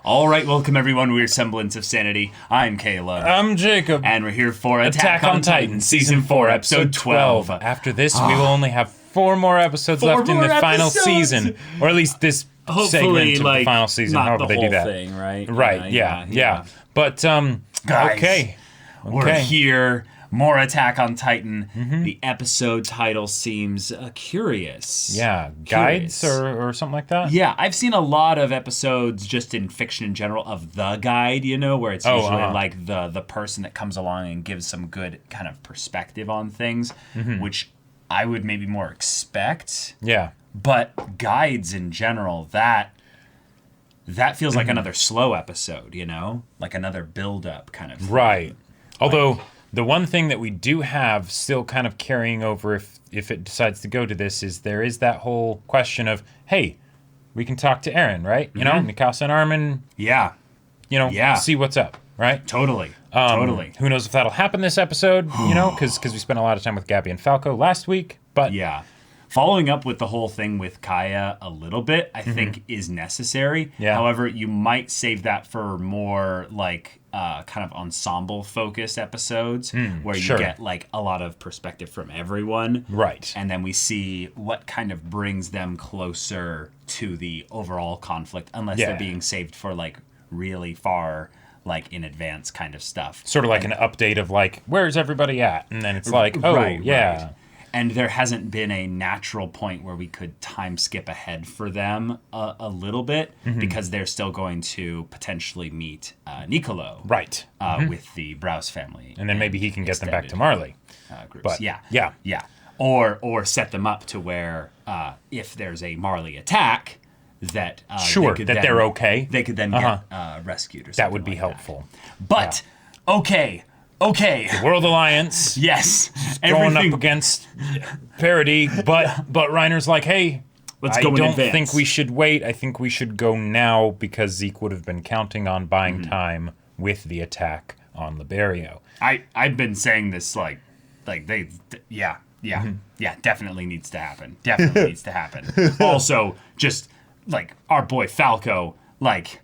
All right, welcome everyone. We're Semblance of Sanity. I'm Kayla. I'm Jacob. And we're here for Attack on Titan, Season 4, Episode 12. After this, we will only have 4 more episodes left in the final season. Or at least this segment of the final season, however they do that. Thing, right? Right, yeah. But, guys, okay. We're here. More Attack on Titan. The episode title seems curious. Yeah, guides or something like that? Yeah, I've seen a lot of episodes just in fiction in general of the guide, you know, where it's usually like the person that comes along and gives some good kind of perspective on things, which I would maybe more expect. Yeah. But guides in general, that feels like another slow episode, you know? Like another build-up kind of thing. Right. Although... the one thing that we do have still kind of carrying over if it decides to go to this is there is that whole question of, hey, we can talk to Eren, right? You know, Mikasa and Armin. Yeah. You know, see what's up, right? Totally. Totally. Who knows if that'll happen this episode, you know, because we spent a lot of time with Gabby and Falco last week. But yeah. Following up with the whole thing with Kaya a little bit, I think is necessary. Yeah. However, you might save that for more like kind of ensemble-focused episodes where you get like a lot of perspective from everyone. Right. And then we see what kind of brings them closer to the overall conflict, unless they're being saved for like really far, like in advance kind of stuff. Sort of like an update of like, where's everybody at? And then it's like, oh, Right. And there hasn't been a natural point where we could time skip ahead for them a little bit because they're still going to potentially meet Niccolo with the Browse family. And then maybe he can get them back to Marley. Groups. But, yeah. Or set them up to where if there's a Marley attack, that they're okay. They could then get rescued or something. That would be helpful. But, okay. The World Alliance. Yes. Going up against parody, but Reiner's like, hey, let's go in advance. I don't think we should wait. I think we should go now because Zeke would have been counting on buying time with the attack on Liberio. I've been saying this like they definitely needs to happen. Definitely needs to happen. Also, just like our boy Falco, like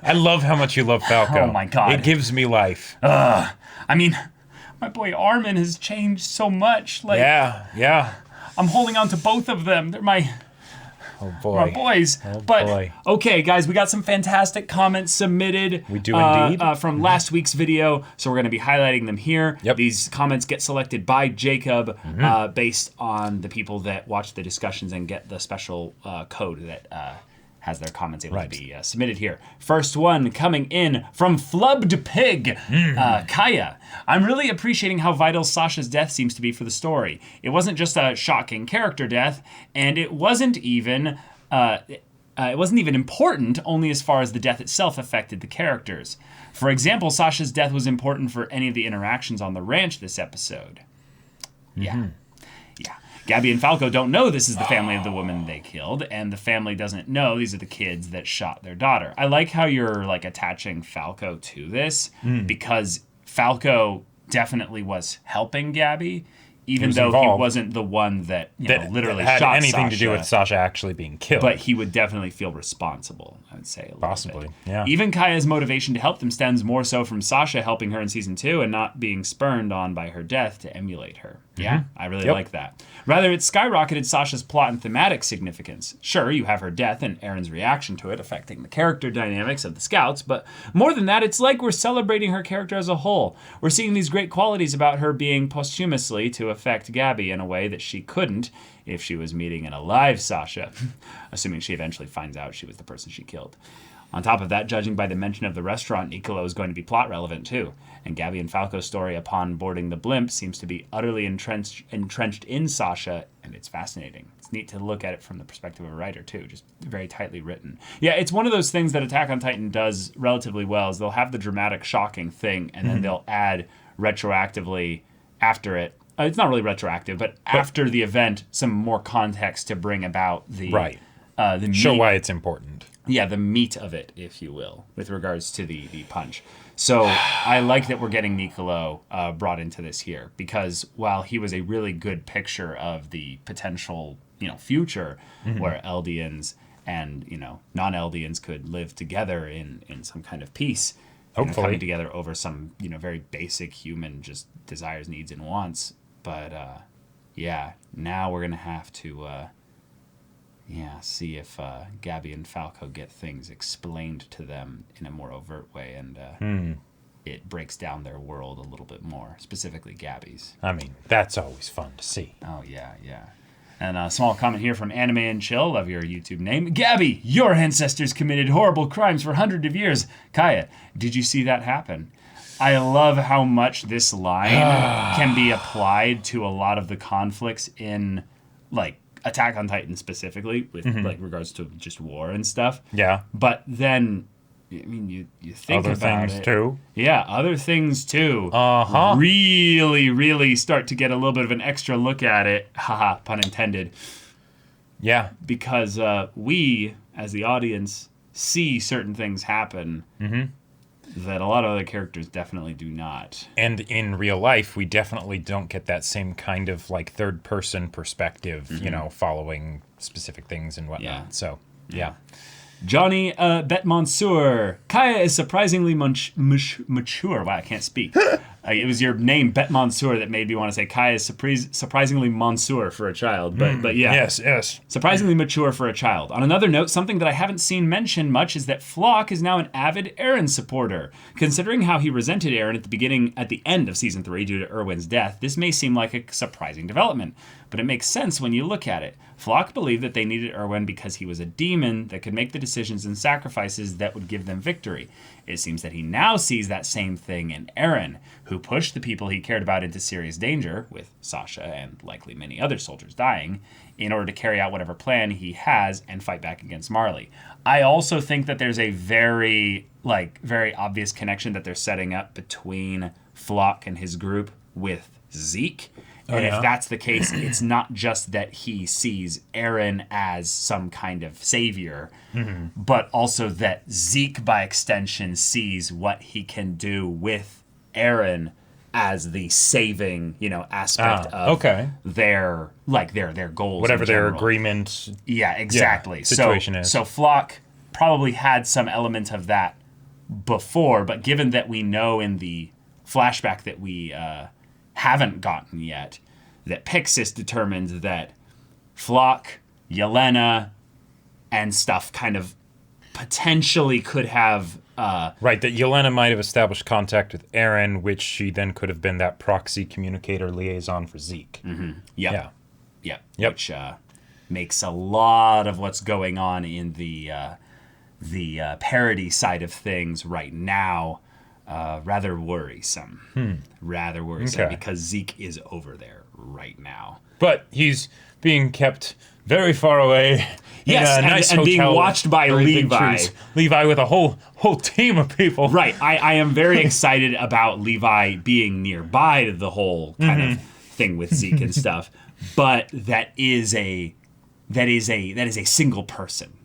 I love how much you love Falco. Oh my god. It gives me life. I mean, my boy Armin has changed so much. Like, yeah. I'm holding on to both of them. They're my boys. Okay, guys, we got some fantastic comments submitted. We do indeed. From last week's video, so we're going to be highlighting them here. Yep. These comments get selected by Jacob based on the people that watch the discussions and get the special code that has their comments able to be submitted here. First one coming in from Flubbed Pig, Kaya. I'm really appreciating how vital Sasha's death seems to be for the story. It wasn't just a shocking character death, and it wasn't even important only as far as the death itself affected the characters. For example, Sasha's death was important for any of the interactions on the ranch this episode. Yeah. Gabby and Falco don't know this is the family of the woman they killed, and the family doesn't know these are the kids that shot their daughter. I like how you're like attaching Falco to this because Falco definitely was helping Gabby, even though he wasn't the one that literally had shot anything Sasha, to do with Sasha actually being killed. But he would definitely feel responsible, I would say, a little possibly bit. Yeah. Even Kaya's motivation to help them stems more so from Sasha helping her in season 2 and not being spurned on by her death to emulate her. Yeah, I really like that. Rather, it skyrocketed Sasha's plot and thematic significance. Sure, you have her death and Eren's reaction to it affecting the character dynamics of the Scouts, but more than that, it's like we're celebrating her character as a whole. We're seeing these great qualities about her being posthumously to affect Gabby in a way that she couldn't if she was meeting an alive Sasha, assuming she eventually finds out she was the person she killed. On top of that, judging by the mention of the restaurant, Niccolo is going to be plot relevant too. And Gabby and Falco's story upon boarding the blimp seems to be utterly entrenched in Sasha, and it's fascinating. It's neat to look at it from the perspective of a writer too, just very tightly written. Yeah, it's one of those things that Attack on Titan does relatively well, is they'll have the dramatic, shocking thing, and then they'll add retroactively after it. It's not really retroactive, but after the event, some more context to bring about the meat. Show why it's important. Yeah, the meat of it, if you will, with regards to the punch. So I like that we're getting Niccolo brought into this here, because while he was a really good picture of the potential, future where Eldians and non-Eldians could live together in some kind of peace. Hopefully. Coming together over some very basic human just desires, needs, and wants. But now we're gonna have to see if Gabby and Falco get things explained to them in a more overt way, and it breaks down their world a little bit more, specifically Gabby's. I mean, that's always fun to see. Oh, yeah. And a small comment here from Anime and Chill, love your YouTube name. Gabby, your ancestors committed horrible crimes for hundreds of years. Kaya, did you see that happen? I love how much this line can be applied to a lot of the conflicts in, like, Attack on Titan specifically, with like regards to just war and stuff. Yeah. But then, I mean, you think other about things it. too. Yeah, other things too. Uh-huh. Really, really start to get a little bit of an extra look at it. Haha, pun intended. Yeah. Because we, as the audience, see certain things happen that a lot of other characters definitely do not. And in real life, we definitely don't get that same kind of like third person perspective, following specific things and whatnot. Yeah. So, yeah. Johnny Bet-Mansour. Kaya is surprisingly mature. Wow, I can't speak. It was your name, Bet-Mansour, that made me want to say Kaya is surprisingly Mansour for a child. But yeah. Yes. Surprisingly mature for a child. On another note, something that I haven't seen mentioned much is that Flock is now an avid Eren supporter. Considering how he resented Eren at the end of Season 3 due to Erwin's death, this may seem like a surprising development. But it makes sense when you look at it. Flock believed that they needed Erwin because he was a demon that could make the decisions and sacrifices that would give them victory. It seems that he now sees that same thing in Eren, who pushed the people he cared about into serious danger, with Sasha and likely many other soldiers dying, in order to carry out whatever plan he has and fight back against Marley. I also think that there's a very obvious connection that they're setting up between Flock and his group with Zeke. And if that's the case, it's not just that he sees Eren as some kind of savior, but also that Zeke, by extension, sees what he can do with Eren as the saving, aspect of their goals. Whatever their agreement. Yeah, exactly. Situation is. So Flock probably had some element of that before, but given that we know in the flashback that we haven't gotten yet, that Pixis determined that Flock, Yelena, and stuff kind of potentially could have... right, that Yelena might have established contact with Eren, which she then could have been that proxy communicator liaison for Zeke. Yep. Which makes a lot of what's going on in the parody side of things right now rather worrisome. Rather worrisome because Zeke is over there right now. But he's being kept very far away. Yes, in a nice and hotel being watched by Levi. Levi with a whole team of people. Right. I am very excited about Levi being nearby the whole kind of thing with Zeke and stuff. But that is a single person.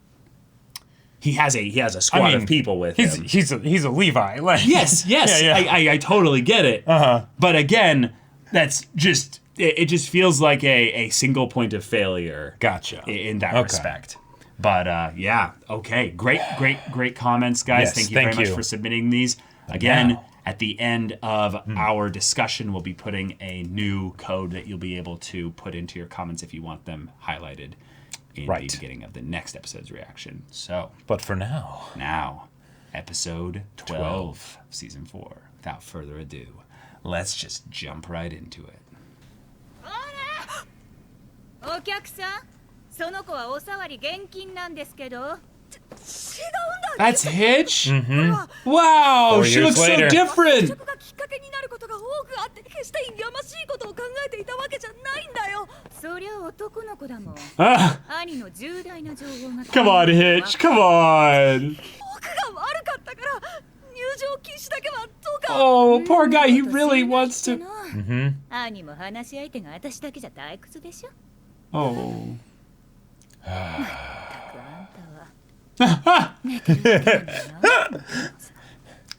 He has a squad of people with him. He's a Levi. Yes. Yeah. I totally get it. But again, that's just it just feels like a single point of failure. Gotcha. In that respect. But okay. Great comments, guys. Yes, thank you very much for submitting these. Again, at the end of our discussion, we'll be putting a new code that you'll be able to put into your comments if you want them highlighted in the beginning of the next episode's reaction. So, but for now, episode 12 of season 4. Without further ado, let's just jump right into it. お客さん、その子はおさわり現金なんですけど。違うんだ。That's Hitch? Wow, she looks so different. そこがきっかけになることが多くあって、決してやましいことを考えていたわけじゃないんだよ。そりゃ男の子だもん。兄の重大な情報が。Come on, Hitch. Come on. 僕が悪かったから。 Oh, poor guy, he really wants to. Oh.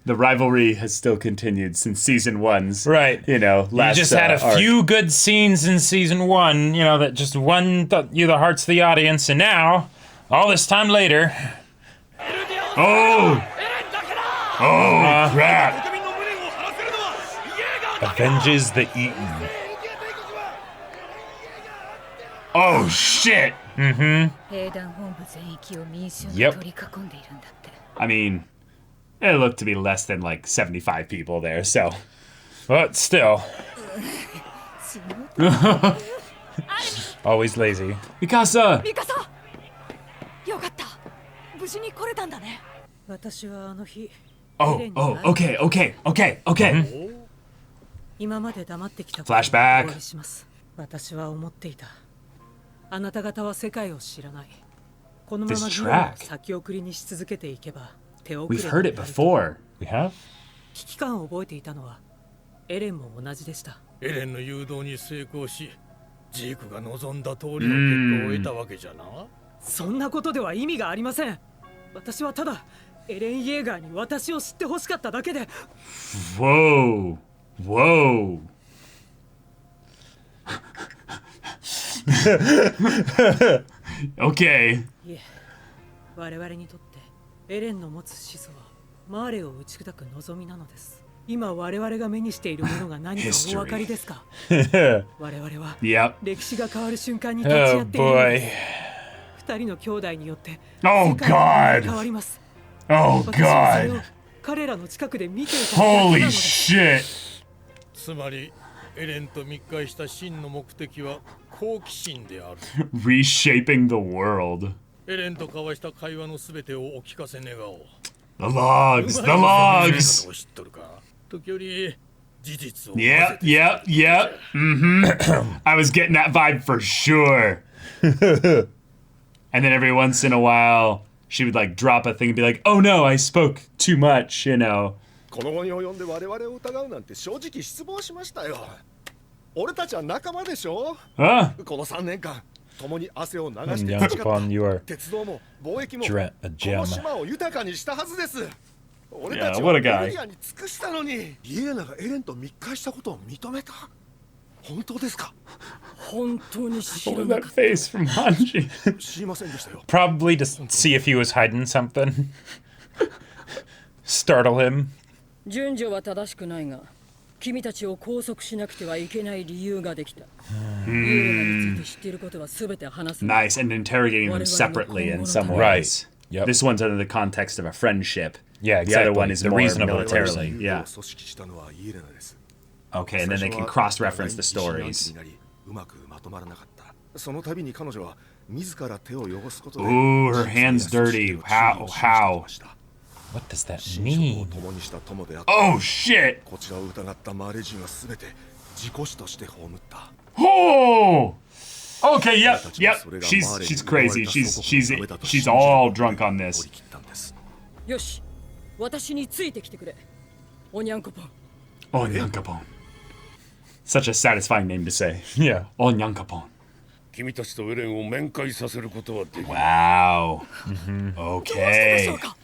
The rivalry has still continued since season 1's. Right. Last you just had a few good scenes in season 1, that just won the hearts of the audience, and now All this time later. Oh! Oh, crap! Avenges the Eaten. Oh, shit! Mm-hmm. Yep. I mean, it looked to be less than like 75 people there, so. But still. Always lazy. Mikasa! よかった無事に来れたんだね Oh, okay. Flashback. 私は思っていたあなた方は世界を知らないこのま This ま議論を track. 先送りにし続けていけば手遅れ We've に heard な it る before. We have? 危機感を覚えていたのはエレンも同じでしたエレンの誘導に成功しジークが望んだ通りの結果を得たわけじゃなそんなことでは意味がありません私はただエレン・イェーガーに私を知ってほしかっただけで Whoa. Whoa. Okay. いえ我々にとってエレンの持つ始祖はマーレを打ち砕く望みなのです今我々が目にしているものが何かお分かりですか我々は Yep. 歴史が変わる瞬間に立ち会 Oh っているの boy. です二人の兄弟によって Oh 世界が God. 変わります Oh 私はそれを God. 彼らの近くで見ていただけなの Holy です shit. つまりエレンと密会した真の目的は好奇心である Reshaping the world. エレンと交わした会話のすべてをお聞かせ願おう The logs. The logs. 知っとるか時折事実を Yep. Mm-hmm. I was getting that vibe for sure. And then every once in a while, she would like drop a thing and be like, "Oh no, I spoke too much," you know. この後に及んで我々を疑うなんて正直失望しましたよ。俺たちは仲間でしょ。Huh? この3年間共に汗を流して Young 培った Capon, you are 鉄道も貿易も a こ gem. の島を豊かにしたはずです。俺たち Yeah, は what エ a guy. リアに尽くしたのに。イエーナがエレンと密会したことを認めた。本当ですか。本当に知 What ら was なか that った face from Hanji? 知りませんでしたよ。 Probably to see if he was hiding something. Startle him. 順序は正しくないが君たちを拘束しなくてはいけない理由ができた。ユーレナについて知っていることは全て話す。 Nice, and interrogating them separately in some ways. Yep. This one's under the context of a friendship. Yeah, The other exactly. one is The more reasonable militarily. 誘導 Yeah. を組織したのはイエレナです。 Okay, and then they can cross-reference the stories. うまくまとまらなかった。その度に彼女は自ら手を汚すことで Ooh, her hands dirty. How? What does that 寝食を mean? 共にした友であった。 Oh shit! こちらを疑ったマーレ人はすべて自己死として葬った。 Oh! Okay, yep. She's crazy. She's all drunk on this. よし、私についてきてくれ。おにゃんこぽん。 Onyankapon. Such a satisfying name to say. Yeah. Onyankapon. 君たちとエレンを面会させることはできる Wow. どうしてでしょう Okay. か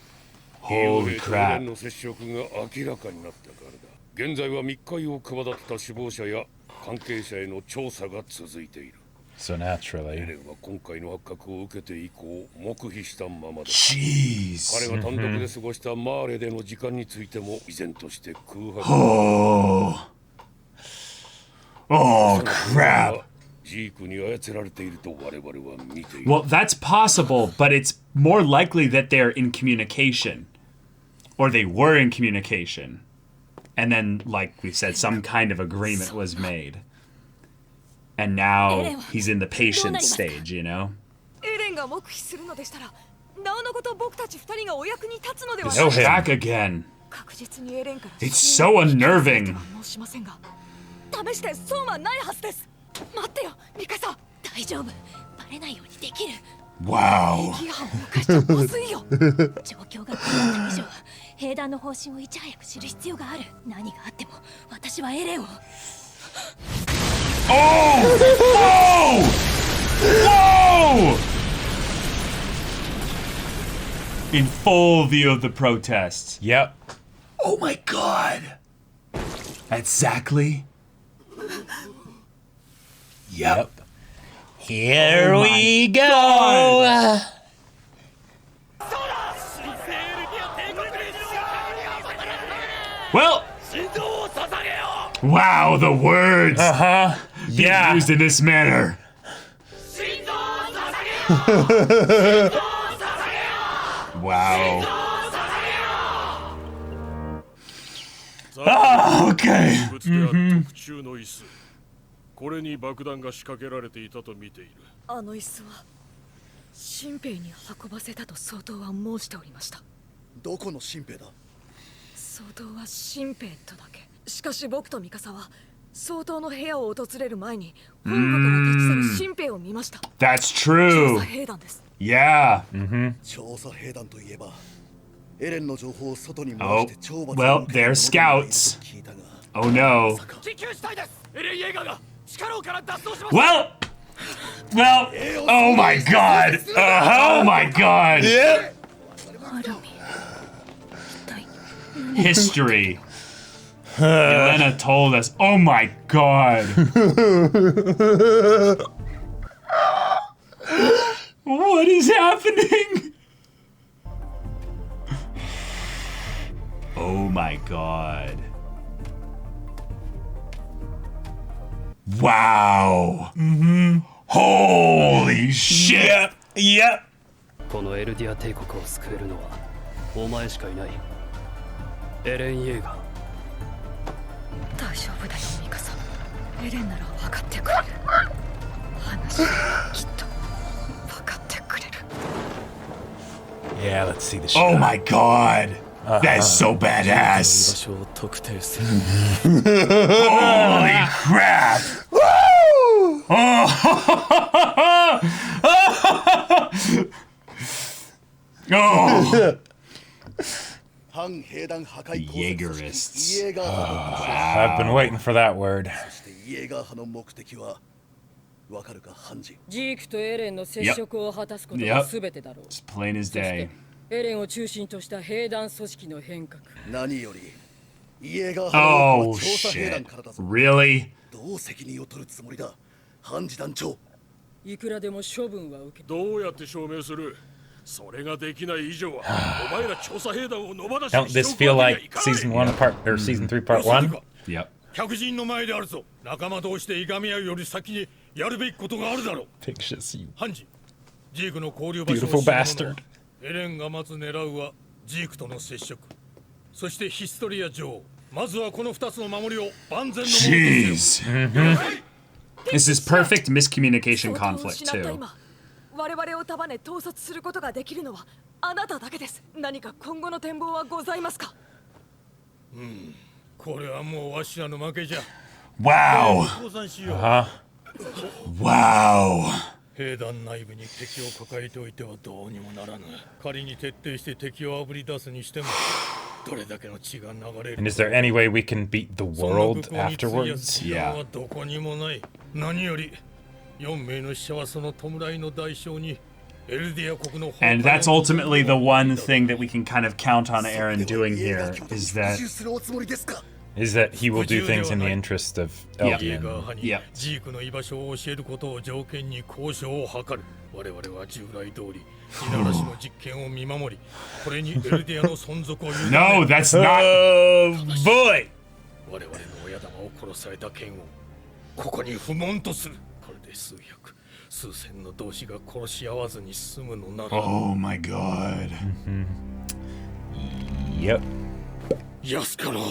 Holy エレ crap. ンの接触が明らかになったからだ現在は密会を企てた首謀者や関係者への調査が続いている So エレ naturally. ンは今回の発覚を受けて以降黙秘したままだ Jeez. 彼が単独で過ごしたマーレでの時間についても依然として空白 Oh. Oh, crap. ジークに操られていると我々は見ている Well, that's possible, but it's more likely that they're in communication. Or they were in communication. And then, like we said, some kind of agreement was made. And now he's in the patience stage, you know? エレンが黙秘するのでしたらなおのこと僕たち二人がお役に立つのでは So ない back again. 確実にエレンから It's so unnerving. 申しませんが試して損はないはずです待ってよミカサ大丈夫バレないようにできる Wow. 批判を犯しちゃまずいよ状況がこうなった以上兵団の方針をいち早く知る必要がある何があっても私はエレンを Oh! Whoa! Whoa! In full view of the protests. Yep. Oh my god! Exactly. Yep. Here Oh we my go. God. Well, wow, the words Yeah. used in this manner. Wow. Oh, okay. 特注の椅子。これに爆弾が仕掛けられていたと見ている。あの椅子は新兵に運ばせたと総統は申しておりました。どこの新兵だ？総統は新兵とだけ。しかし僕とミカサは総統の部屋を訪れる前に本部から立ち去る新兵を見ました。 That's 調 true. 査兵団です。 Yeah. 調査兵団といえば、エレンの情報を外に Oh, 漏らして懲罰 well, を受け they're た者がいると scouts. 聞いたが、 Oh no. 緊急事態です。エレン・イェーガーが地下牢から脱走しました。 Well, oh my god. Oh my god. アラミン、一体 History. Yelena told us. Oh my god. What is happening? Oh my god. Wow. Holy shit. Yep. このエルディア帝国を救えるのはお前しかいない。エレン・イェーガー。大丈夫だよミカサ。エレンなら分かってくれる。話はきっと分かってくれる。 Yeah, let's see the shit. Oh my god. That's so 居場 badass. 所を特定する。 Holy crap. Oh. 反兵団破壊工作組織 Jaegerists. イエーガー派の I've been waiting for that word. そしてイエーガー派の目的はわかるかハンジ？ジークとエレンの接触を果たすことが全てだろう。 It's plain as そして day. エレンを中心とした兵団組織の変革。何よりイエーガー派の Oh 多くは調査兵団 shit. からだぞ。 Really? どう責任を取るつもりだ、ハンジ団長？いくらでも処分は受け。どうやって証明する？それができない以上はお前ら調査兵団を野放し Don't に this してお feel くわけ like にはいかない。 season 1 part or season 3 part 1? Yep. 客人の前であるぞ。仲間同士でいがみ合うより先にやるべきことがあるだろう。 Pictures you. ハンジ、ジークの交流場所を Beautiful 知る者 bastard. はエレンがまず狙うはジークとの接触、そしてヒストリア女王。まずはこの2つの守りを万全のものとせよ。 Jeez. This is perfect miscommunication 総統を conflict 失った too. 今、我々を束ね統率することができるのはあなただけです。何か今後の展望はございますか？これはもうわしらの負けじゃ。 Wow. 降参しよう。 Wow. 兵団内部に敵を抱えておいてはどうにもならぬ。仮に徹底して敵をあぶり出すにしても、どれだけの血が流れる。 And is there any way we can beat the そんな world 武功に費や afterwards? す時間はどこにもない。何より4名の死者はその弔いの代償にエルディア国の And that's ultimately the one thing that we can kind of count on Eren doing here is that 復讐するおつもりですか？ Is that he will do things in the interest of イエー Eldian. ガー派に Yeah. ジークの居場所を教えることを条件に交渉を図る。我々は従来通り地ならしの実験を見守り、これにエルディアの存続を許 no, that's not. Oh boy! 我々の親玉を殺された剣をここに不問とする。これで数百数千の同士が殺し合わずに済むのなら。 Oh my god. Yep. 安かろう。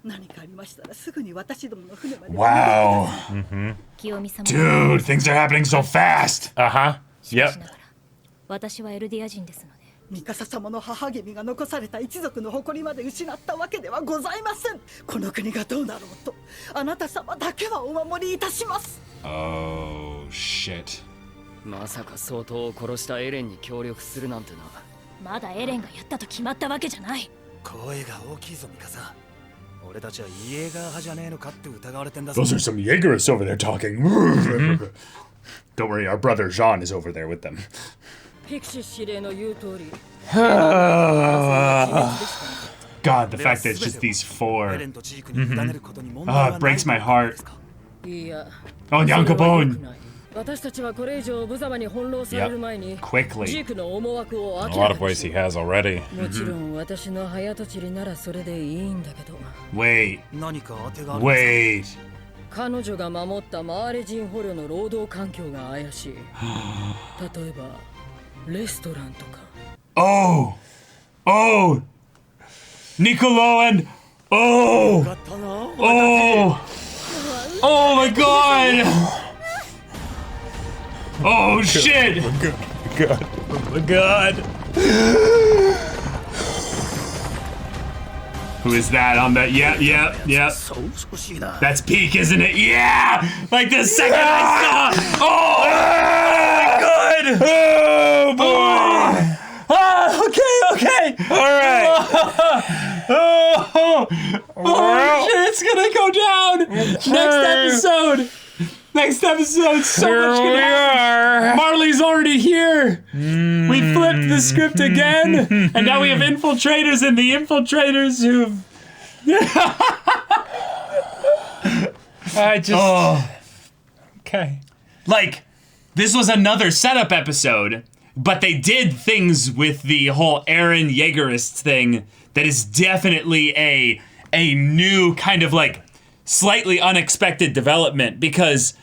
何かありましたらすぐに私どもの船まで。 Wow. 清美様。 Dude, things are happening so fast. Uh-huh. しかし Yep. ながら私はエルディア人ですので。ミカサ様の母君が残された一族の誇りまで失ったわけではございません。この国がどうなろうとあなた様だけはお守りいたします。 Oh shit. まさか総統を殺したエレンに協力するなんてな。まだエレンがやったと決まったわけじゃない。声が大きいぞミカサ。俺たちはイエーガー派じゃねえのかって疑われてんだぞ。 Those are some Jaegerists over there talking. Don't worry, our brother Jean is over there with them. ピクシー司令の言う通り。 God, the fact that it's just these エ four. レンとジークに委ねることに問題は Ah, ない it breaks my heart. いや。 Oh, それは良く Nyankapon. ない私たちはこれ以上無様に翻弄される前に、Quickly. ジークの思惑を In 明 a ら lot か of に ways し he has already. もちろん私の早とちりならそれでいいんだけど、 Wait. 何か当てがあるんですか？ Wait. 彼女が守ったマーレ人捕虜の労働環境が怪しい。例えばレストランとか。 Oh. Oh. Niccolo and oh. Oh. Oh my god. Oh shit. God. Oh my god. Who is that on the? Yep. そう少しだ。 That's peak, isn't it? Yeah! Like the second I saw. Oh my god! Oh boy! Okay. All right. Oh shit! It's gonna go down. Next episode. So Here much we gonna happen. are. Marley's already here. We flipped the script again, and now we have infiltrators, and the infiltrators who've. I just. Okay. Like, this was another setup episode, but they did things with the whole Eren Jaegerist thing that is definitely a new kind of like slightly unexpected development, because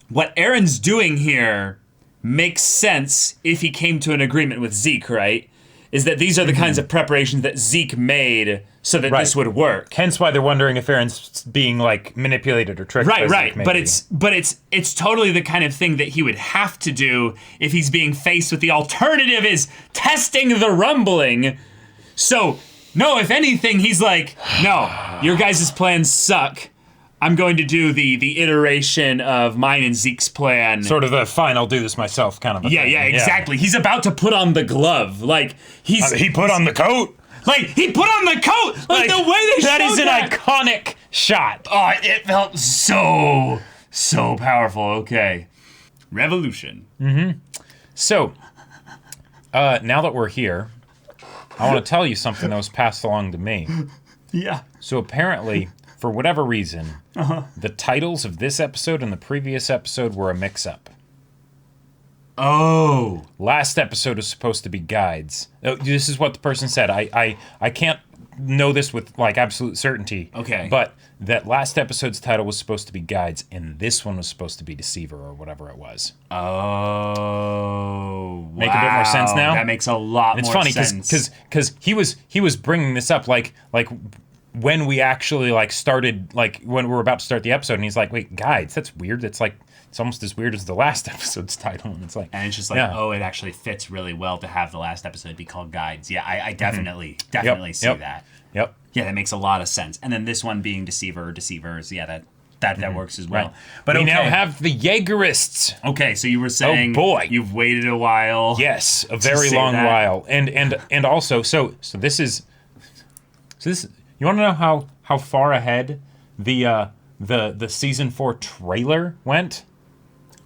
what Eren's doing here makes sense if he came to an agreement with Zeke, right? Is that these are the kinds of preparations that Zeke made so that this would work. Hence why they're wondering if Eren's being like manipulated or tricked. Right. But it's totally the kind of thing that he would have to do if he's being faced with the alternative is testing the rumbling. So, no, if anything, he's like, no, your guys' plans suck. I'm going to do the iteration of mine and Zeke's plan. Sort of the fine, I'll do this myself kind of a thing. Yeah, exactly. He's about to put on the glove. Like, he put on the coat. Like, he put on the coat! Like the way they that showed is an iconic shot. Oh, it felt so powerful. Okay. Revolution. So, now that we're here, I want to tell you something that was passed along to me. Yeah. So apparently, for whatever reason, the titles of this episode and the previous episode were a mix-up. Oh. Last episode is supposed to be guides. This is what the person said. I can't know this with like absolute certainty. Okay. But that last episode's title was supposed to be guides, and this one was supposed to be Deceiver or whatever it was. Oh. Make a bit more sense now? That makes a lot more sense. It's funny because he was bringing this up like when we actually like started, like when we were about to start the episode, and he's like, wait, guides, that's weird. It's like it's almost as weird as the last episode's title, and it's like, and it's just like, oh, it actually fits really well to have the last episode be called Guides. Yeah, I definitely see that. Yep. Yeah, that makes a lot of sense. And then this one being Deceiver or Deceivers, yeah, that works as well. Right. But we now have the Jaegerists. Okay, so you were saying, oh boy, you've waited a while. Yes, a very long while, and also so this is you want to know how far ahead the season 4 trailer went?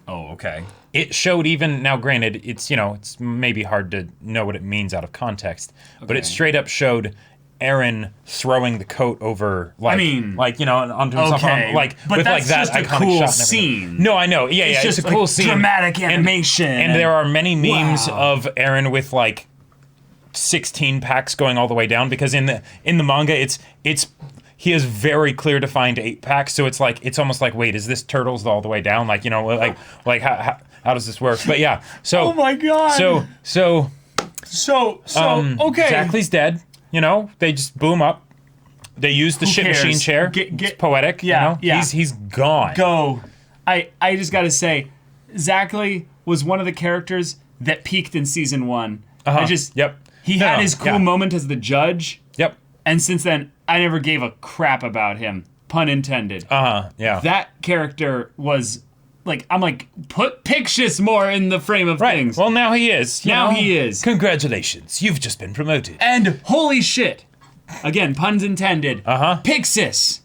Oh, okay. It showed even now. Granted, it's it's maybe hard to know what it means out of context, but it straight up showed Eren throwing the coat over, like, onto himself, like but with that's like that just a iconic cool shot. Scene. No, I know. Yeah, it's just a cool scene, dramatic animation, and there are many memes of Eren with like 16 packs going all the way down, because in the manga, it's he has very clear defined 8 packs, so it's like it's almost like, wait, is this turtles all the way down? Like like how does this work? But yeah, so oh my god, so okay, Exactly's dead. They just blew him up. They used the shit machine chair. It's poetic. Yeah. He's gone. Go. I just gotta say, Zackley was one of the characters that peaked in season 1. He had his cool moment as the judge. Yep. And since then, I never gave a crap about him. Pun intended. Yeah. That character was like, I'm like, put Pictius more in the frame of things. Well, now he is. Now he is. Congratulations, you've just been promoted. And holy shit. Again, puns intended. Pixis.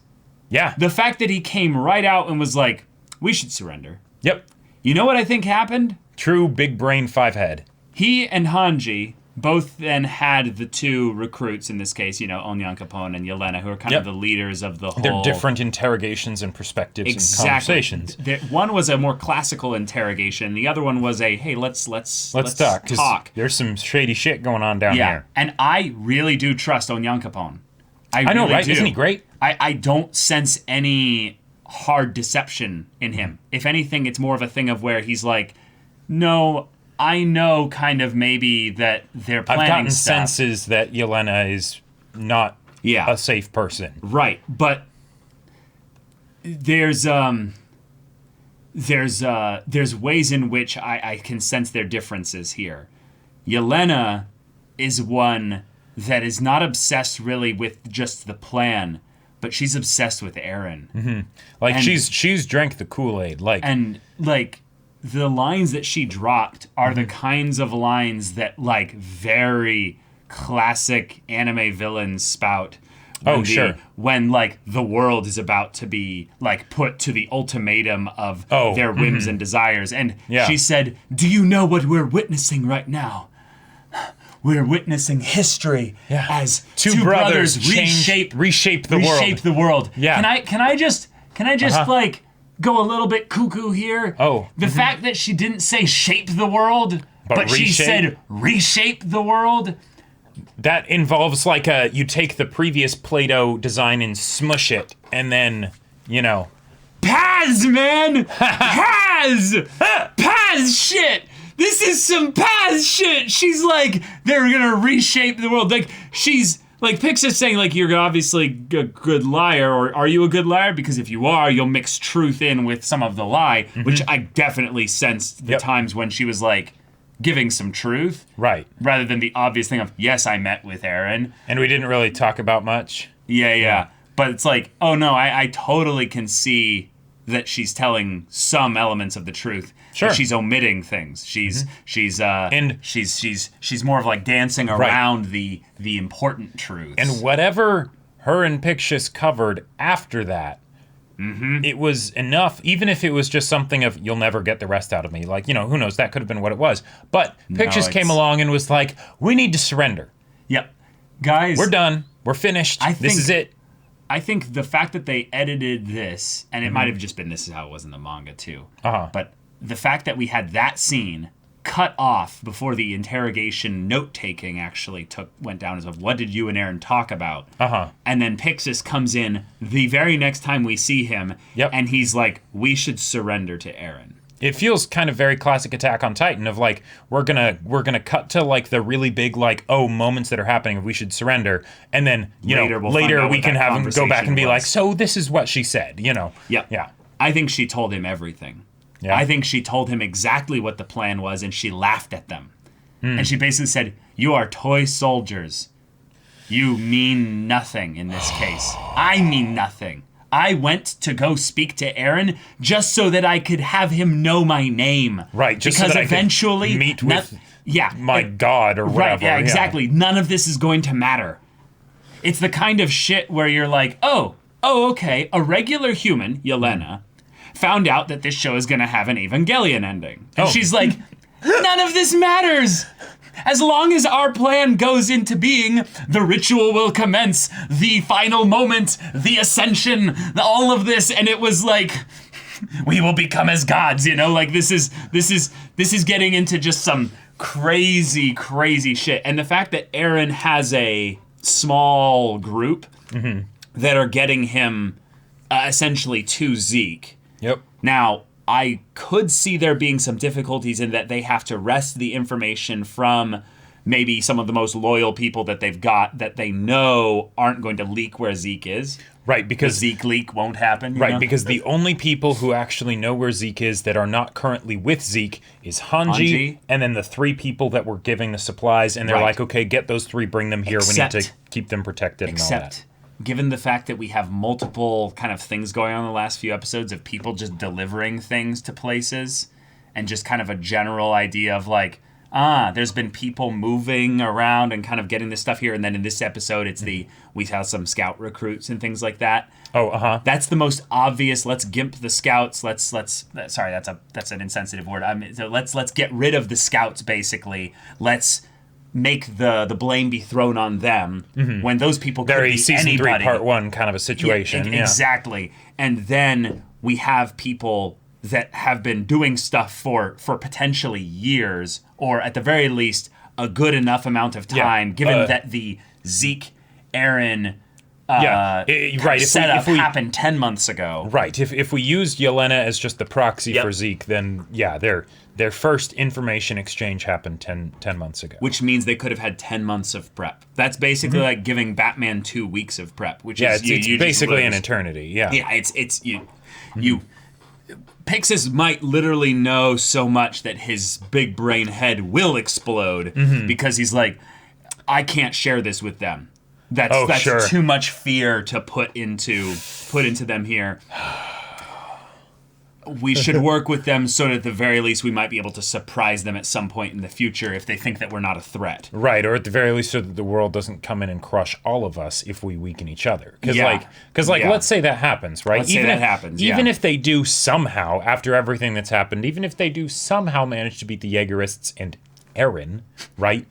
Yeah. The fact that he came right out and was like, we should surrender. Yep. You know what I think happened? True big brain 5 head. He and Hanji both then had the two recruits in this case, Onyankopon and Yelena, who are kind of the leaders of the whole... They're different interrogations and perspectives and conversations. One was a more classical interrogation. The other one was a, hey, let's talk. There's some shady shit going on down here. And I really do trust Onyankopon. I know, really right? do. Isn't he great? I don't sense any hard deception in him. If anything, it's more of a thing of where he's like, no... I know kind of maybe that they're planning I've gotten stuff. senses that Yelena is not a safe person. Right, but there's ways in which I can sense their differences here. Yelena is one that is not obsessed really with just the plan, but she's obsessed with Eren. Mm-hmm. Like, and she's drank the Kool-Aid. The lines that she dropped are the kinds of lines that, very classic anime villains spout. When, the world is about to be, put to the ultimatum of their whims and desires. And she said, do you know what we're witnessing right now? We're witnessing history as two brothers reshape the world. Yeah. Can I just go a little bit cuckoo here? The fact that she didn't say shape the world, but she said reshape the world. That involves you take the previous Play-Doh design and smush it, and then, Paz, man! Paz! Paz shit! This is some Paz shit! She's like, they're gonna reshape the world. She's... Pixar's saying, you're obviously a good liar, or are you a good liar? Because if you are, you'll mix truth in with some of the lie, which I definitely sensed the times when she was, giving some truth. Right. Rather than the obvious thing of, yes, I met with Eren. And we didn't really talk about much. Yeah. But it's oh, no, I totally can see that she's telling some elements of the truth. Sure. But she's omitting things. She's more of dancing around the important truths. And whatever her and Pictius covered after that, it was enough, even if it was just something of, you'll never get the rest out of me. Who knows, that could have been what it was. But Pictius came along and was like, we need to surrender. Yep. Guys. We're done. We're finished. This is it. I think the fact that they edited this, and it might have just been this is how it was in the manga too, but the fact that we had that scene cut off before the interrogation note-taking actually went down as of what did you and Eren talk about? And then Pixis comes in the very next time we see him, and he's like, we should surrender to Eren. It feels kind of very classic Attack on Titan of we're gonna cut to the really big moments that are happening. We should surrender, and then later we can have him go back and be like, so this is what she said. Yeah. I think she told him everything. Yeah. I think she told him exactly what the plan was, and she laughed at them. And she basically said, you are toy soldiers. You mean nothing in this case. I mean nothing. I went to go speak to Eren just so that I could have him know my name. Right, just because so that eventually I could meet with my god or whatever. Right, yeah, exactly. None of this is going to matter. It's the kind of shit where you're like, oh, okay, a regular human, Yelena, found out that this show is going to have an Evangelion ending. And she's like, none of this matters. As long as our plan goes into being, the ritual will commence, the final moment, the ascension, all of this, and it was we will become as gods, this is getting into just some crazy, crazy shit. And the fact that Eren has a small group that are getting him essentially to Zeke. Yep. Now, I could see there being some difficulties in that they have to wrest the information from maybe some of the most loyal people that they've got that they know aren't going to leak where Zeke is. Right, because the Zeke leak won't happen. Right, because the only people who actually know where Zeke is that are not currently with Zeke is Hanji, and then the 3 people that were giving the supplies, and they're like, okay, get those 3, bring them here. We need to keep them protected and all that. Given the fact that we have multiple kind of things going on in the last few episodes of people just delivering things to places and just kind of a general idea of there's been people moving around and kind of getting this stuff here. And then in this episode, it's we have some scout recruits and things like that. That's the most obvious. Let's gimp the scouts. Sorry, that's an insensitive word. So let's get rid of the scouts, basically. Let's make the blame be thrown on them when those people could Very be season anybody. 3, part 1 kind of a situation. Yeah, exactly. And then we have people that have been doing stuff for potentially years, or at the very least, a good enough amount of time, given that the Zeke, Eren setup happened 10 months ago. Right. If we used Yelena as just the proxy for Zeke, then their first information exchange happened 10 months ago. Which means they could have had 10 months of prep. That's basically like giving Batman 2 weeks of prep, which is it's basically an eternity. Yeah. Yeah, it's you Pixis might literally know so much that his big brain head will explode because he's like, I can't share this with them. That's too much fear to put into them here. We should work with them so that at the very least we might be able to surprise them at some point in the future if they think that we're not a threat. Right, or at the very least so that the world doesn't come in and crush all of us if we weaken each other. Because let's say that happens, right? Even if they do somehow, after everything that's happened, even if they do somehow manage to beat the Jaegerists and Eren, right?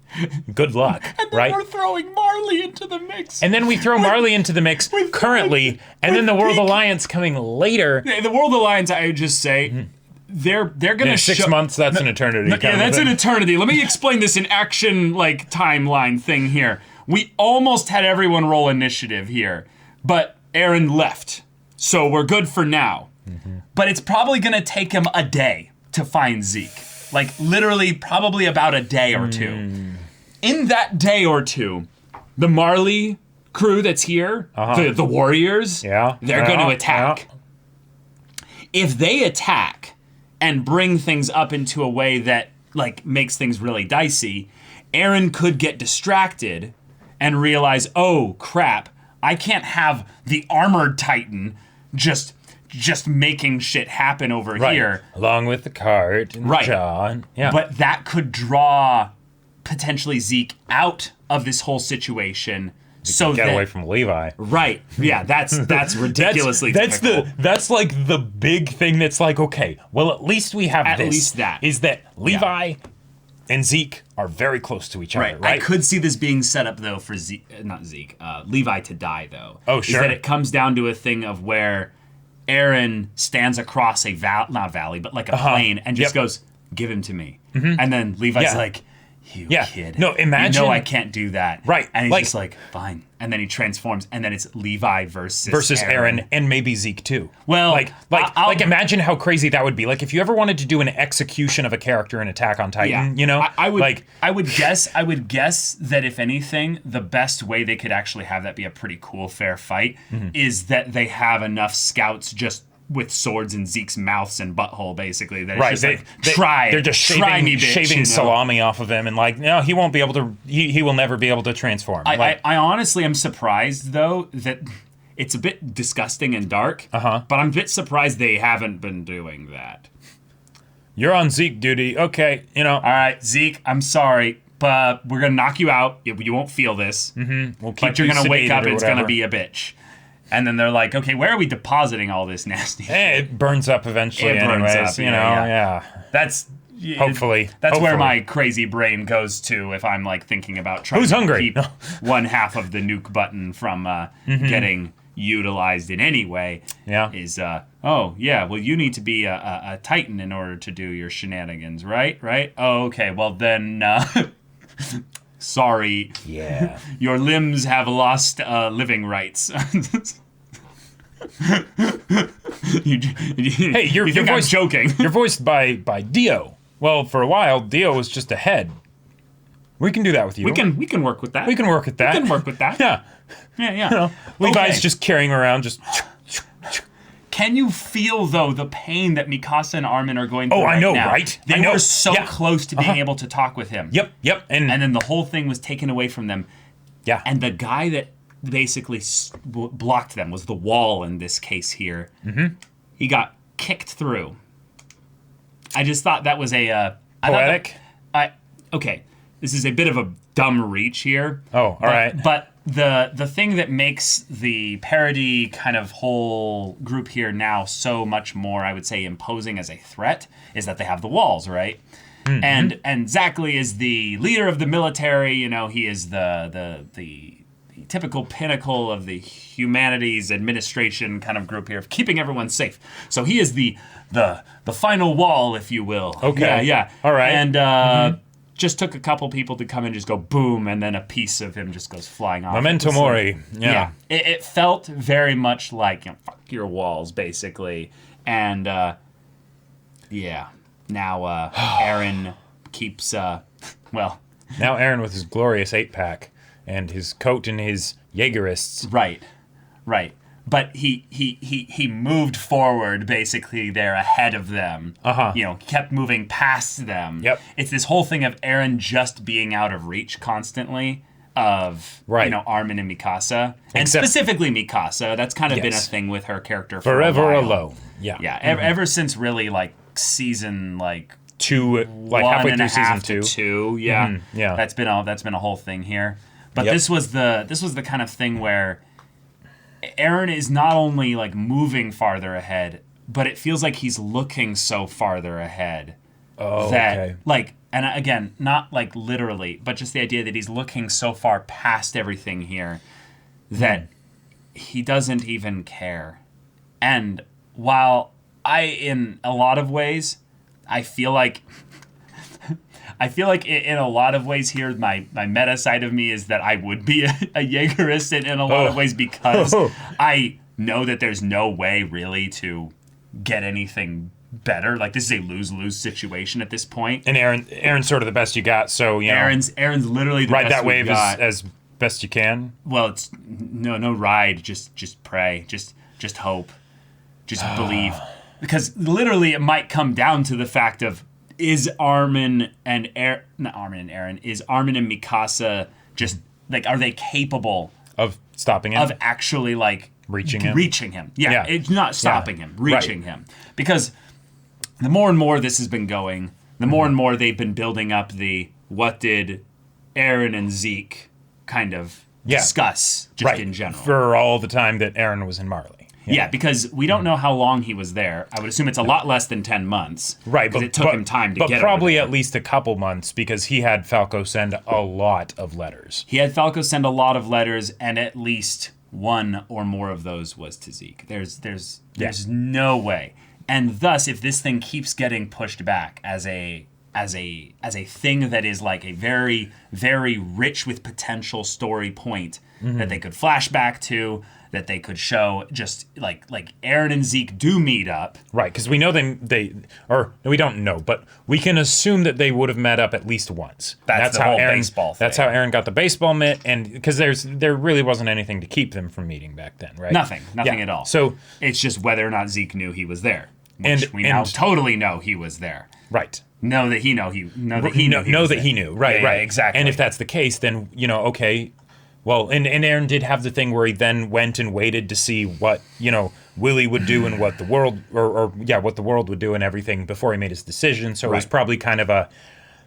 Good luck, and then we're throwing Marley into the mix. And then we throw Marley into the mix currently, and then the World Alliance coming later. The World Alliance, I would just say, they're gonna 6 months. That's an eternity. That's an eternity. Let me explain this in action timeline thing here. We almost had everyone roll initiative here, but Eren left, so we're good for now. But it's probably gonna take him a day to find Zeke. Like, literally, probably about a day or two. In that day or two, the Marley crew that's here, the Warriors, they're going to attack. If they attack and bring things up into a way that, like, makes things really dicey, Eren could get distracted and realize, oh, crap, I can't have the armored Titan just making shit happen over here. Along with the cart and the jaw. But that could draw potentially Zeke out of this whole situation. So get away from Levi. Right. Yeah, that's ridiculously difficult. That's like the big thing that's like, okay, well, at least we have at this. Least that. Is that Levi and Zeke are very close to each other, right? I could see this being set up, though, for Levi to die, though. Oh, sure. Is that it comes down to a thing of where Eren stands across a not valley, but like a plain, and just goes, "Give him to me." And then Levi's like, "You kid, no, imagine I can't do that." Right, and he's just like, "Fine." And then he transforms, and then it's Levi versus Eren, and maybe Zeke too. Well, imagine how crazy that would be. Like if you ever wanted to do an execution of a character in Attack on Titan, you know, I would guess that if anything, the best way they could actually have that be a pretty cool, fair fight is that they have enough scouts just with swords in Zeke's mouths and butthole, basically. That it's just they're just shaving salami off of him, and like, no, he won't be able to. He will never be able to transform. I honestly am surprised though that it's a bit disgusting and dark. But I'm a bit surprised they haven't been doing that. You're on Zeke duty, okay? You know, all right, Zeke. I'm sorry, but we're gonna knock you out. You won't feel this. But you're gonna wake up and it's gonna be a bitch. And then they're like, okay, where are we depositing all this nasty shit? It burns up eventually anyways, you know, That's... Hopefully. That's where my crazy brain goes to if I'm, like, thinking about trying to keep one half of the nuke button from getting utilized in any way. Is, well, you need to be a Titan in order to do your shenanigans, right? Oh, okay, well then... Sorry. Yeah. Your limbs have lost living rights. You think I'm joking? You're voiced by Dio. Well, for a while, Dio was just a head. We can do that with you. We can work with that. We can work with that. Yeah. You know, Levi's just carrying around just... Can you feel, though, the pain that Mikasa and Armin are going through right now? Oh, I know, right? They were so close to being able to talk with him. Yep. And then the whole thing was taken away from them. Yeah. And the guy that basically blocked them was the wall in this case here. He got kicked through. I just thought that was poetic? Okay, this is a bit of a dumb reach here. All right. But the thing that makes the parody kind of whole group here now so much more, I would say, imposing as a threat is that they have the walls, right? And Zackley is the leader of the military. You know, he is the typical pinnacle of the humanities administration kind of group here of keeping everyone safe. So he is the final wall, if you will. Okay. Yeah. All right. And just took a couple people to come and just go boom, and then a piece of him just goes flying off. Memento mori. Yeah. It felt very much like, you know, fuck your walls, basically. And now Eren keeps Now Eren with his glorious 8-pack and his coat and his Jaegerists. Right. But he moved forward, basically, there ahead of them. You know, kept moving past them. Yep. It's this whole thing of Eren just being out of reach constantly of, you know, Armin and Mikasa. And specifically Mikasa. That's kind of been a thing with her character for Forever a while. alone. Yeah. Yeah, ever since really, like, season, like... 2, like halfway through season 2. 2, yeah. Yeah. That's been a whole thing here. But this was the kind of thing where Eren is not only like moving farther ahead, but it feels like he's looking so farther ahead like, and again, not like literally, but just the idea that he's looking so far past everything here that he doesn't even care. And while in a lot of ways, I feel like in a lot of ways here, my meta side of me is that I would be a Jaegerist in a lot of ways, because I know that there's no way really to get anything better. Like, this is a lose-lose situation at this point. And Eren's sort of the best you got, so, you know. Aaron's literally the ride best that wave got. as best you can. Well, it's no ride, just pray, just hope, just believe. Because literally it might come down to the fact of, is Armin and Eren, is Armin and Mikasa just, like, are they capable of stopping him? Of actually, like, reaching him? Yeah, it's not stopping him, reaching him. Because the more and more this has been going, the more and more they've been building up the what did Eren and Zeke kind of discuss just in general. For all the time that Eren was in Marley. Yeah, because we don't know how long he was there. I would assume it's a lot less than 10 months. Right, but it took him time to get But probably at least a couple months, because he had Falco send a lot of letters. He had Falco send a lot of letters, and at least one or more of those was to Zeke. There's no way. And thus, if this thing keeps getting pushed back as a thing that is like a very, very rich with potential story point that they could flash back to, that they could show, just like Eren and Zeke do meet up. Right, because we know we don't know, but we can assume that they would have met up at least once. That's the how whole Eren, baseball thing. That's how Eren got the baseball mitt, and because there really wasn't anything to keep them from meeting back then, right? Nothing at all. So it's just whether or not Zeke knew he was there, which we now totally know he was there. Right. Know that he knew. Right, right. Exactly. And if that's the case, then, you know, okay. Well, and Eren did have the thing where he then went and waited to see what, you know, Willie would do and what the world, what the world would do and everything before he made his decision. So it was probably kind of a,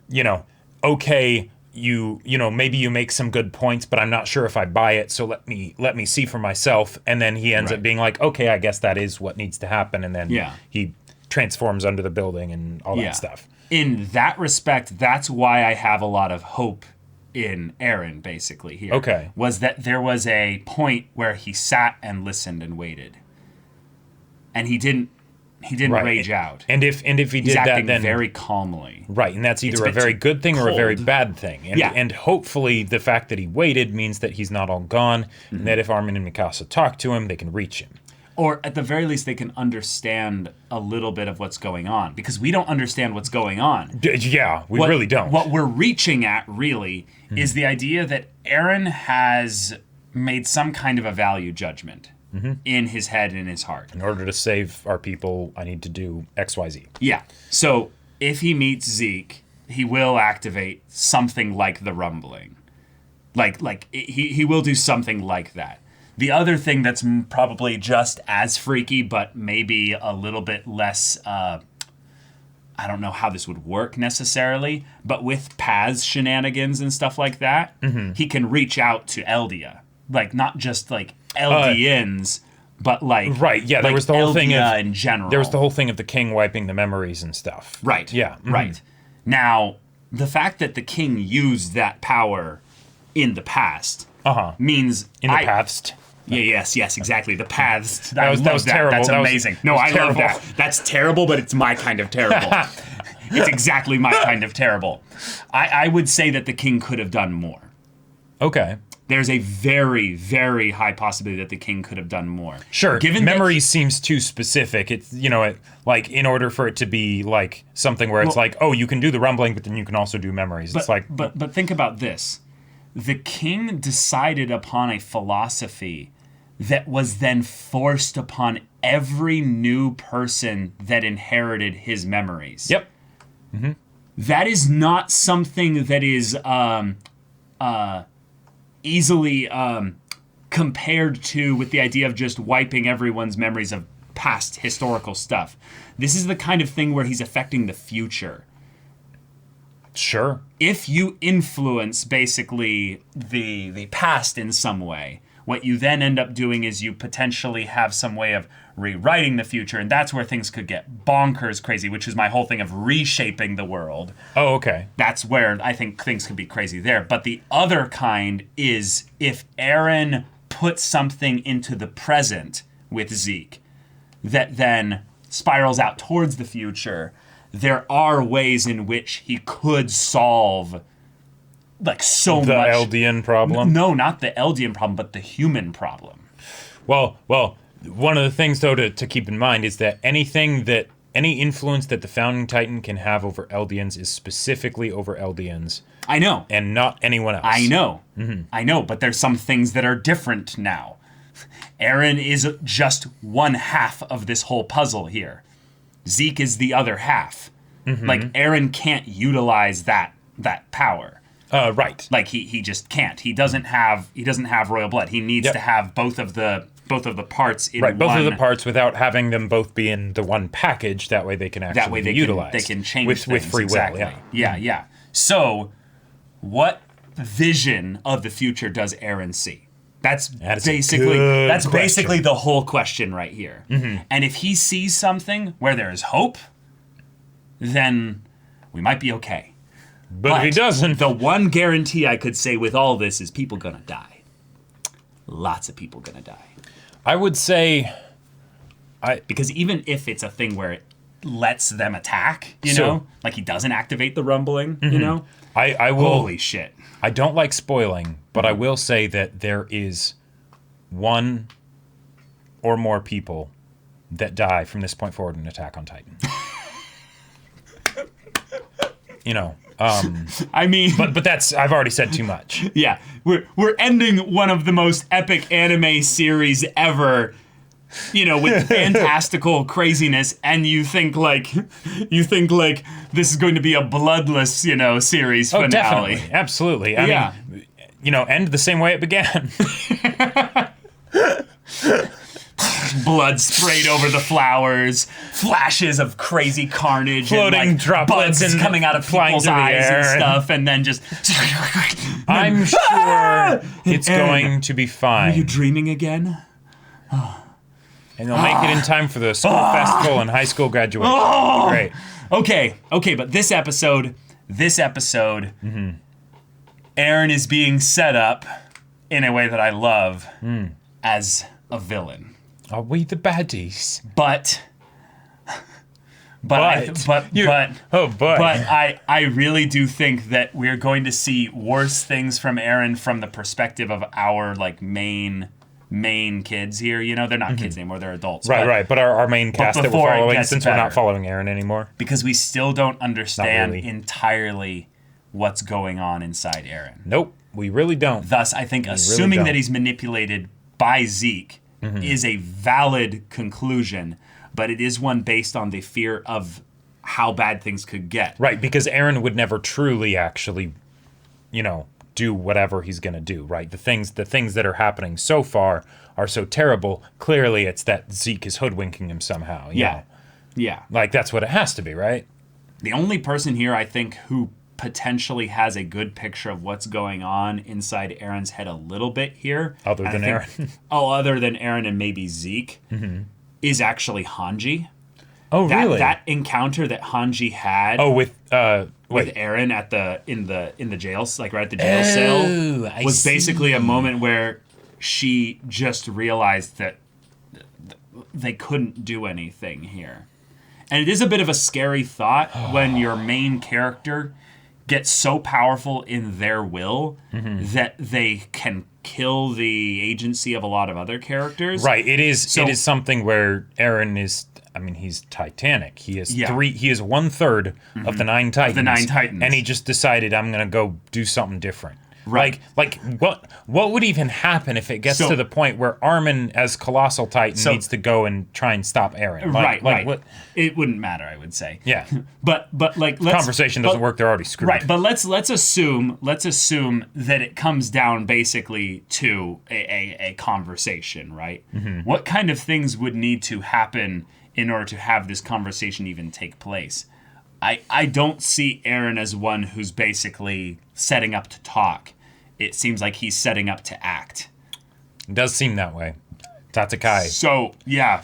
you know, okay, you know, maybe you make some good points, but I'm not sure if I buy it. So let me see for myself. And then he ends up being like, okay, I guess that is what needs to happen. And then he transforms under the building and all that stuff. In that respect, that's why I have a lot of hope in Eren, basically, here. Okay. Was that there was a point where he sat and listened and waited. And he didn't rage out. And if he did that, then very calmly. Right, and that's either a very good thing or a very bad thing. And hopefully the fact that he waited means that he's not all gone, and that if Armin and Mikasa talk to him, they can reach him. Or at the very least, they can understand a little bit of what's going on. Because we don't understand what's going on. Yeah, we really don't. What we're reaching at, really, is the idea that Eren has made some kind of a value judgment in his head and in his heart. In order to save our people, I need to do X, Y, Z. Yeah. So if he meets Zeke, he will activate something like the rumbling. Like he will do something like that. The other thing that's probably just as freaky, but maybe a little bit less, I don't know how this would work necessarily, but with Paz shenanigans and stuff like that, he can reach out to Eldia. Like, not just like Eldians, but like... Right, yeah, there was the whole thing of... in general. There was the whole thing of the king wiping the memories and stuff. Right. Yeah. Right. Now, the fact that the king used that power in the past means in the past. Yes, exactly. The paths. That was terrible. That's that amazing. Was I terrible. love that. That's terrible, but it's my kind of terrible. It's exactly my kind of terrible. I would say that the king could have done more. Okay. There's a very, very high possibility that the king could have done more. Sure. Given memory seems too specific. It's like in order for it to be like something where it's like, oh, you can do the rumbling, but then you can also do memories. It's like, but think about this: the king decided upon a philosophy that was then forced upon every new person that inherited his memories. Yep. Mm-hmm. That is not something that is easily compared to with the idea of just wiping everyone's memories of past historical stuff. This is the kind of thing where he's affecting the future. Sure. If you influence basically the past in some way, what you then end up doing is you potentially have some way of rewriting the future, and that's where things could get bonkers crazy, which is my whole thing of reshaping the world. Oh, okay. That's where I think things could be crazy there. But the other kind is if Eren puts something into the present with Zeke that then spirals out towards the future, there are ways in which he could solve like so much. The Eldian problem? No, not the Eldian problem, but the human problem. Well, one of the things, though, to keep in mind is that any influence that the Founding Titan can have over Eldians is specifically over Eldians. I know. And not anyone else. I know. Mm-hmm. I know, but there's some things that are different now. Eren is just one half of this whole puzzle here. Zeke is the other half. Mm-hmm. Like, Eren can't utilize that power. Right. Like he just can't. He doesn't have royal blood. He needs to have both of the parts in one. Both of the parts without having them both be in the one package. That way they can actually be utilized. They can change with things, free exactly. will. Yeah. Yeah. So, what of the future does Eren see? That's basically the whole question right here. Mm-hmm. And if he sees something where there is hope, then we might be okay. But if he doesn't, the one guarantee I could say with all this is people gonna die. Lots of people gonna die. I would say, because even if it's a thing where it lets them attack, you know, like he doesn't activate the rumbling, you know, I will. Holy shit! I don't like spoiling, but I will say that there is one or more people that die from this point forward in Attack on Titan. You know. I mean, but that's I've already said too much. Yeah, we're ending one of the most epic anime series ever, you know, with fantastical craziness, and you think like this is going to be a bloodless, you know, series finale. Definitely, absolutely. I mean, you know, end the same way it began. Blood sprayed over the flowers, flashes of crazy carnage, floating and like droplets bugs coming out of people's eyes and stuff, and then just. I'm sure it's going to be fine. Are you dreaming again? And they'll make it in time for the school festival and high school graduation. Great. Okay, but this episode, Eren is being set up in a way that I love as a villain. Are we the baddies? But I really do think that we're going to see worse things from Eren from the perspective of our like main kids here. You know, they're not kids anymore; they're adults. Right. But our main cast that we're following, since we're not following Eren anymore, because we still don't understand entirely what's going on inside Eren. Nope, we really don't. Thus, I think assuming that he's manipulated by Zeke is a valid conclusion, but it is one based on the fear of how bad things could get. Right, because Eren would never truly actually, you know, do whatever he's going to do, right? The things that are happening so far are so terrible. Clearly, it's that Zeke is hoodwinking him somehow. You know? Like, that's what it has to be, right? The only person here, I think, who potentially has a good picture of what's going on inside Eren's head a little bit here. Other than Eren and maybe Zeke, is actually Hanji. Oh, really? That encounter that Hanji had. Oh, with with Eren at in the jail, like right at the jail cell, was basically a moment where she just realized that they couldn't do anything here. And it is a bit of a scary thought when your main character gets so powerful in their will that they can kill the agency of a lot of other characters. Right. It is something where Eren is, I mean, he's Titanic. He is he is 1/3 of the 9 Titans. And he just decided, I'm going to go do something different. Right. Like what would even happen if it gets to the point where Armin as Colossal Titan needs to go and try and stop Eren? Like, right. What? It wouldn't matter, I would say. Yeah. but like conversation doesn't work, they're already screwed. Right, but let's assume that it comes down basically to a conversation, right? What kind of things would need to happen in order to have this conversation even take place? I don't see Eren as one who's basically setting up to talk. It seems like he's setting up to act. It does seem that way. Tatakai. So, yeah.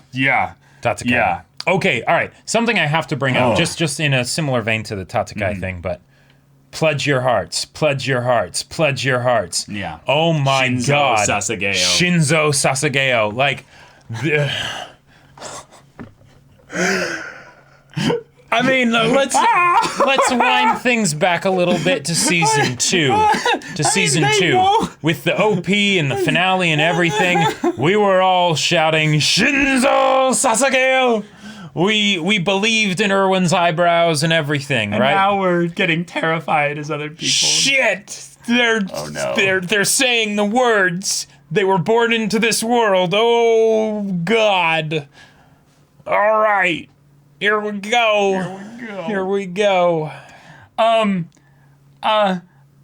Tatakai. Yeah. Okay, all right. Something I have to bring up, just in a similar vein to the Tatakai thing, but pledge your hearts, pledge your hearts, pledge your hearts. Yeah. Oh my God. Shinzo Sasageo. Like, I mean, let's wind things back a little bit to season 2. With the OP and the finale and everything, we were all shouting Shinzo Sasageo. We believed in Erwin's eyebrows and everything, and right? Now we're getting terrified as other people. Shit! They're saying the words. They were born into this world. Oh God! All right. Here we go. I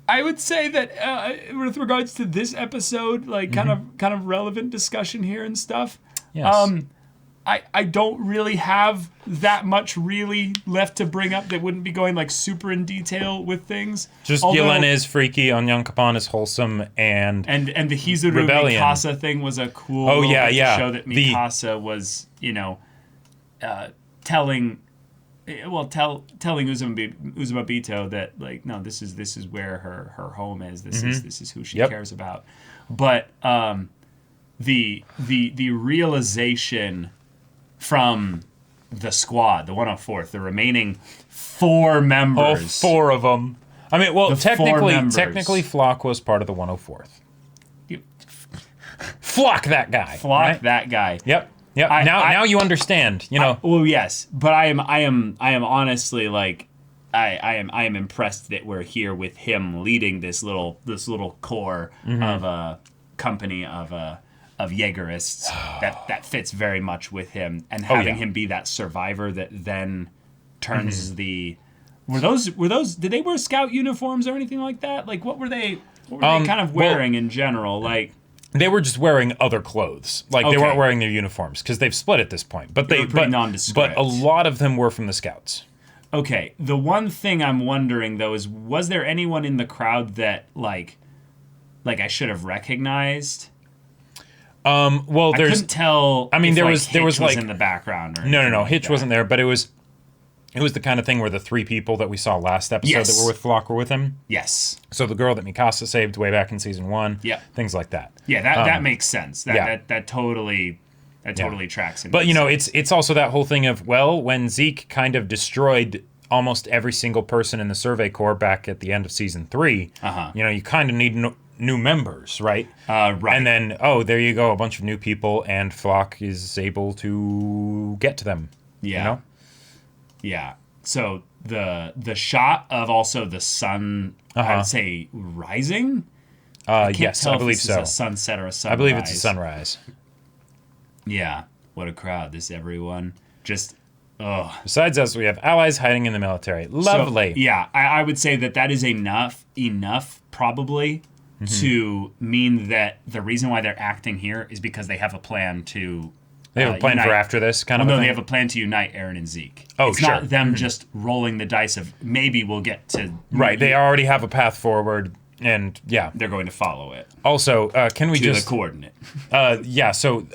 would say that with regards to this episode, like kind of relevant discussion here and stuff. Yes. I don't really have that much really left to bring up that wouldn't be going like super in detail with things. Just Yelena is freaky, Onyankapan is wholesome, and the Hizuru Rebellion. Mikasa thing was a cool to show that Mikasa was, telling Uzumabito that like, no, this is where her home is. This is who she cares about. But the realization from the squad, the 104th, the remaining 4 members. Oh, 4 of them. I mean, well, technically Flock was part of the 104th. Flock that guy. That guy. Yep. Now you understand, well, yes, but I am honestly like I am impressed that we're here with him leading this little core of a company of Jaegerists that fits very much with him, and having him be that survivor that then turns the were those did they wear scout uniforms or anything like that? Like what were they kind of wearing in general? Like they were just wearing other clothes. Like they weren't wearing their uniforms because they've split at this point. But they were pretty nondescript. But a lot of them were from the scouts. Okay. The one thing I'm wondering though is, was there anyone in the crowd that like I should have recognized? Well, I couldn't tell. I mean, there was like in the background. Or no. Hitch wasn't there, but it was the kind of thing where the 3 people that we saw last episode that were with Flock were with him. Yes. So the girl that Mikasa saved way back in season 1. Yeah. Things like that. Yeah, that makes sense. That totally tracks. But it's also that whole thing of, well, when Zeke kind of destroyed almost every single person in the Survey Corps back at the end of season 3, you kind of need new members, right? Right. And then, there you go, a bunch of new people, and Flock is able to get to them. Yeah. Yeah. So the shot of also the sun, I'd say rising. Yes, I believe so. It's a sunset or a sunrise. I believe it's a sunrise. Yeah. What a crowd! This everyone just. Oh. Besides us, we have allies hiding in the military. Lovely. So, yeah, I would say that is enough probably to mean that the reason why they're acting here is because they have a plan to. They have a plan for after this kind of thing? No, they have a plan to unite Eren and Zeke. Oh, it's sure. not them just rolling the dice of maybe we'll get to... Right, they already have a path forward, and yeah. They're going to follow it. Also, can we just... To the coordinate. Yeah, so...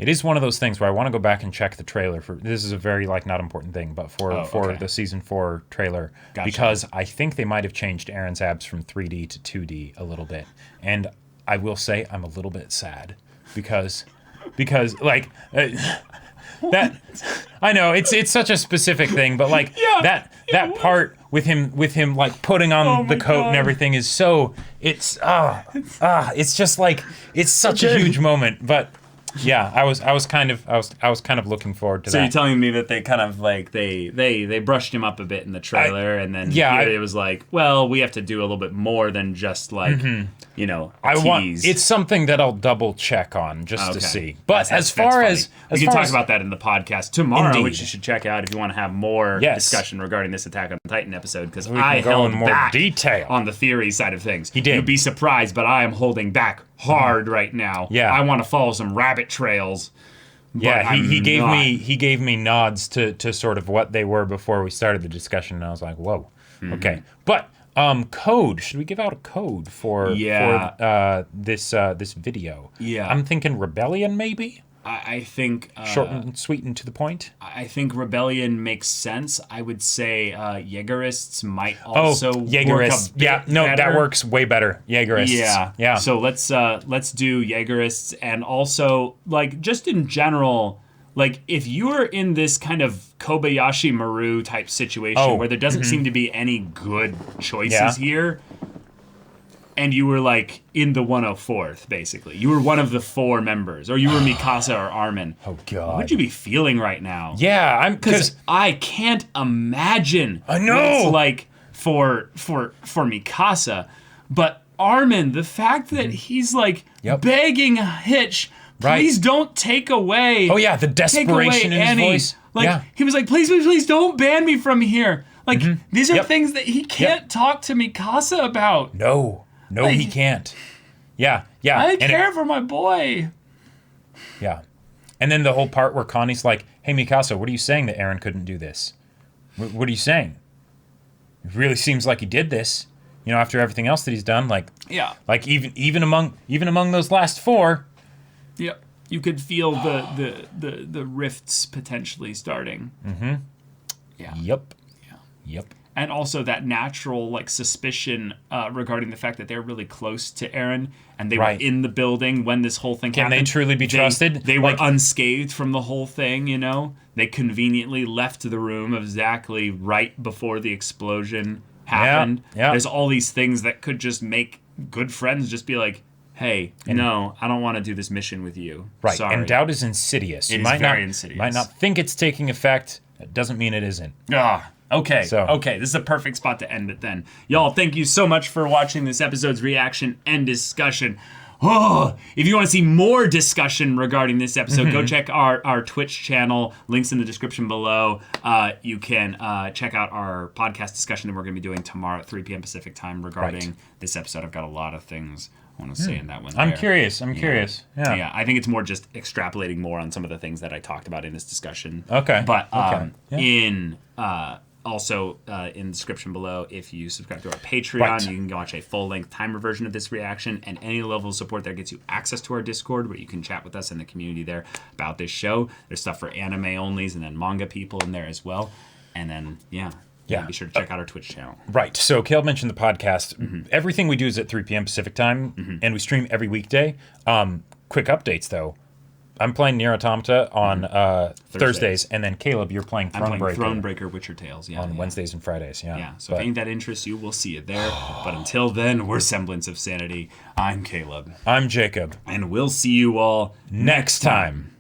It is one of those things where I want to go back and check the trailer for. This is a very like not important thing, but for the season 4 trailer, because I think they might have changed Eren's abs from 3D to 2D a little bit, and I will say I'm a little bit sad because like. That I know it's such a specific thing, but like that part with him like putting on the coat and everything is so it's just like it's such a huge moment. But yeah, I was kind of looking forward to that. So you're telling me that they kind of like they brushed him up a bit in the trailer, and then it was like, well, we have to do a little bit more than just like tease. It's something that I'll double check on just to see. But as far as we can talk about that in the podcast tomorrow, which you should check out if you want to have more discussion regarding this Attack on Titan episode, because I held back detail on the theory side of things. He did. You'd be surprised, but I am holding back hard right now. Yeah, I want to follow some rabbit trails. Yeah, he gave me nods to sort of what they were before we started the discussion, and I was like, whoa, okay. But code, should we give out a code for this video? Yeah, I'm thinking Rebellion maybe. I think short and sweet and to the point. I think Rebellion makes sense. I would say Jaegerists might also Jaegerists. Better. That works way better. Jaegerists. Yeah. So let's do Jaegerists, and also like just in general, like if you're in this kind of Kobayashi Maru type situation where there doesn't seem to be any good choices here. And you were like in the 104th, basically. You were one of the 4 members, or you were Mikasa or Armin. Oh God! What would you be feeling right now? Yeah, because I can't imagine. I know. What it's like for Mikasa, but Armin, the fact that he's like begging Hitch, please don't take away. Oh yeah, the desperation in his voice. Like he was like, please don't ban me from here. Like these are things that he can't talk to Mikasa about. No, like, he can't. Yeah. I care for my boy. Yeah. And then the whole part where Connie's like, hey, Mikasa, what are you saying that Eren couldn't do this? What are you saying? It really seems like he did this. You know, after everything else that he's done, like even among those last 4. Yep. You could feel the rifts potentially starting. Mm-hmm. Yeah. Yep. Yeah. Yep. And also that natural like suspicion regarding the fact that they're really close to Eren and they were in the building when this whole thing happened. Can they truly be trusted? They were unscathed from the whole thing, you know? They conveniently left the room exactly right before the explosion happened. Yeah. There's all these things that could just make good friends just be like, hey, no, I don't want to do this mission with you. Right. Sorry. And doubt is insidious. It is very insidious. You might not think it's taking effect. It doesn't mean it isn't. Okay, this is a perfect spot to end it then. Y'all, thank you so much for watching this episode's reaction and discussion. If you want to see more discussion regarding this episode, go check our Twitch channel. Links in the description below. You can check out our podcast discussion that we're going to be doing tomorrow at 3 p.m. Pacific time regarding this episode. I've got a lot of things I want to say in that one. I'm curious. Yeah, I think it's more just extrapolating more on some of the things that I talked about in this discussion. Okay. But also, in the description below, if you subscribe to our Patreon, you can watch a full-length timer version of this reaction, and any level of support there gets you access to our Discord, where you can chat with us in the community there about this show. There's stuff for anime onlys and then manga people in there as well. And then, be sure to check out our Twitch channel. Right. So, Caleb mentioned the podcast. Everything we do is at 3 p.m. Pacific time, and we stream every weekday. Quick updates, though. I'm playing Nier Automata on Thursdays, and then Caleb, you're playing Thronebreaker Witcher Tales, on Wednesdays and Fridays, So if any of that interests you, we'll see you there. But until then, we're Semblance of Sanity. I'm Caleb. I'm Jacob. And we'll see you all next time.